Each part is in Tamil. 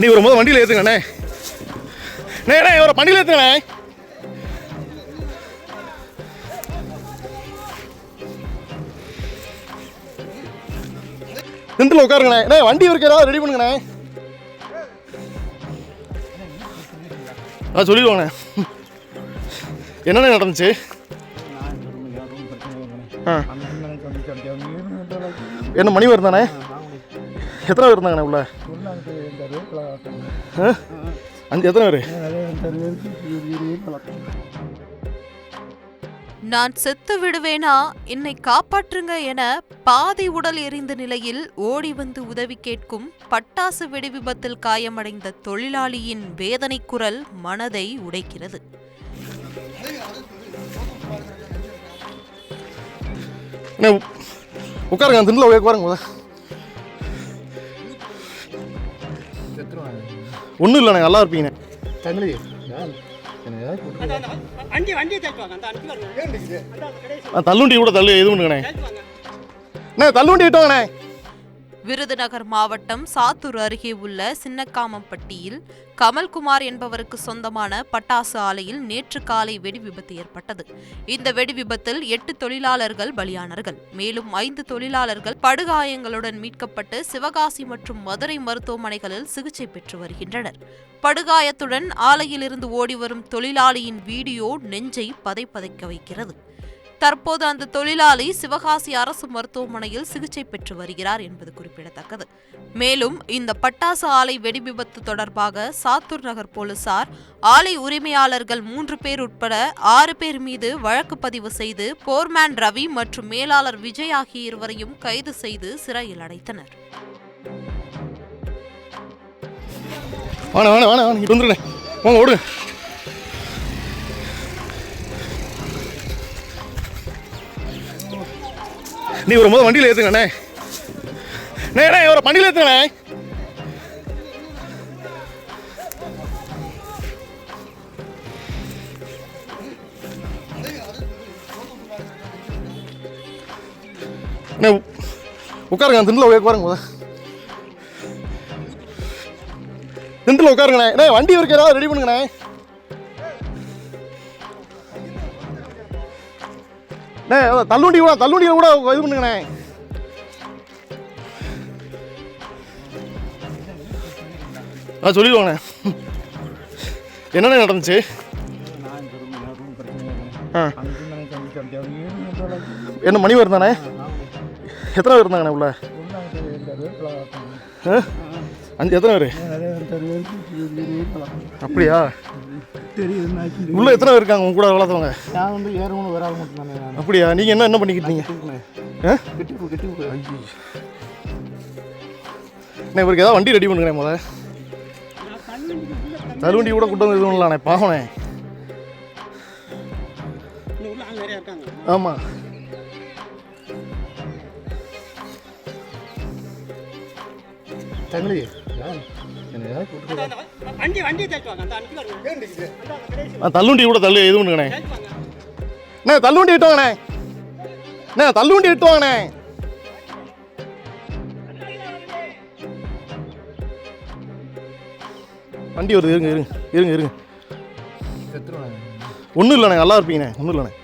நீ ஒரு முதல் வண்டியில் ஏற்றுங்கண்ணே. அண்ணே ஒரு வண்டியில் ஏற்றுங்கண்ணே. சென்டரில் உட்காருங்கண்ணே. அண்ணே வண்டி இருக்க ஏதாவது ரெடி பண்ணுங்கண்ணே. சொல்லிடுவாங்கண்ணே. என்னண்ணே நடந்துச்சு? என்ன மணி வருதானே? எத்தனை பேர் இருந்தாங்கண்ணே உள்ள? எத்தனை பேர்? நான் செத்து விடுவேனா, என்னை காப்பாற்றுங்க என பாதி உடல் எரிந்த நிலையில் ஓடி வந்து உதவி கேட்கும் பட்டாசு வெடி விபத்தில் காயமடைந்த தொழிலாளியின் வேதனை குரல் மனதை உடைக்கிறது. உட்காருங்க, திண்டில் உட்காருங்க. ஒன்றும் இல்லைண்ணே, நல்லா இருப்பீங்கண்ணே. தள்ளுண்டி கூட தள்ளு எது பண்ணுங்கண்ணே. தள்ளுண்டி விட்டோங்கண்ணே. விருதுநகர் மாவட்டம் சாத்தூர் அருகே உள்ள சின்னக்காமம்பட்டியில் கமல்குமார் என்பவருக்கு சொந்தமான பட்டாசு ஆலையில் நேற்று காலை வெடி விபத்து ஏற்பட்டது. இந்த வெடி விபத்தில் 8 தொழிலாளர்கள் பலியானார்கள். மேலும் 5 தொழிலாளர்கள் படுகாயங்களுடன் மீட்கப்பட்டு சிவகாசி மற்றும் மதுரை மருத்துவமனைகளில் சிகிச்சை பெற்று வருகின்றனர். படுகாயத்துடன் ஆலையிலிருந்து ஓடிவரும் தொழிலாளியின் வீடியோ நெஞ்சை பதைப்பதைக்க வைக்கிறது. தற்போது அந்த தொழிலாளி சிவகாசி அரசு மருத்துவமனையில் சிகிச்சை பெற்று வருகிறார் என்பது குறிப்பிடத்தக்கது. மேலும் இந்த பட்டாசு ஆலை வெடி விபத்து தொடர்பாக சாத்தூர் நகர் போலீசார் ஆலை உரிமையாளர்கள் 3 பேர் உட்பட 6 பேர் மீது வழக்கு பதிவு செய்து போர்மேன் ரவி மற்றும் மேலாளர் விஜய் ஆகிய இருவரையும் கைது செய்து சிறையில் அடைத்தனர். நீ ஒரு முதல் வண்டியில் ஏற்றுங்கண்ணே. ஒரு வண்டியில் ஏற்றுங்கண்ணே. உட்காருங்க, திண்டில் உட்காருங்க. திண்டில் உட்காருங்கண்ணே. வண்டி இருக்க ஏதாவது ரெடி பண்ணுங்கண்ணே. தள்ளுண்டியில் கூட இது பண்ணுங்கண்ணே. சொல்லிடுவாங்கண்ணே. என்னண்ணே நடந்துச்சு? என்ன மணி வருதானே? எத்தனை பேர் இருந்தாங்கண்ணே உள்ள? எத்தனை பேர்? அப்படியா? உள்ள எத்தனை பேர் இருக்காங்க உங்க கூட வளர்த்தவங்க? நான் வந்து ஏறணும் வேற ஆள் மட்டும் தானே. அப்படியா? நீங்க என்ன பண்ணிக்கிட்டீங்க? இவருக்கு ஏதாவது வண்டி ரெடி பண்ணுறேன். முதல்ல தள்ளுவண்டி கூட கூட்டம் வந்து இது பண்ணலாண்ணே. பாவனே. ஆமாம். தள்ளி தள்ளுண்டி கூட தள்ளு எது பண்ணுங்கண்ணே. தள்ளுண்டி விட்டோங்கண்ணே. தள்ளுண்டி விட்டுவாங்கண்ணே. வண்டி வருது, இருங்க இருங்க இருங்க இருங்க. ஒன்றும் இல்லைண்ணே, நல்லா இருப்பீங்கண்ணே. ஒன்றும் இல்லைண்ணே,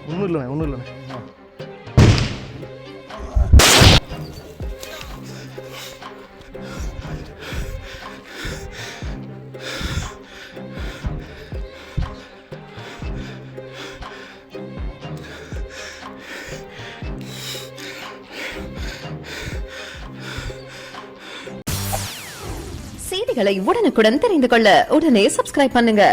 ஒன்றும் இல்லைண்ணே, ஒன்றும் இல்லைண்ணே. செய்திகளை உடனுக்குடன் தெரிந்து கொள்ள உடனே சப்ஸ்கிரைப் பண்ணுங்க.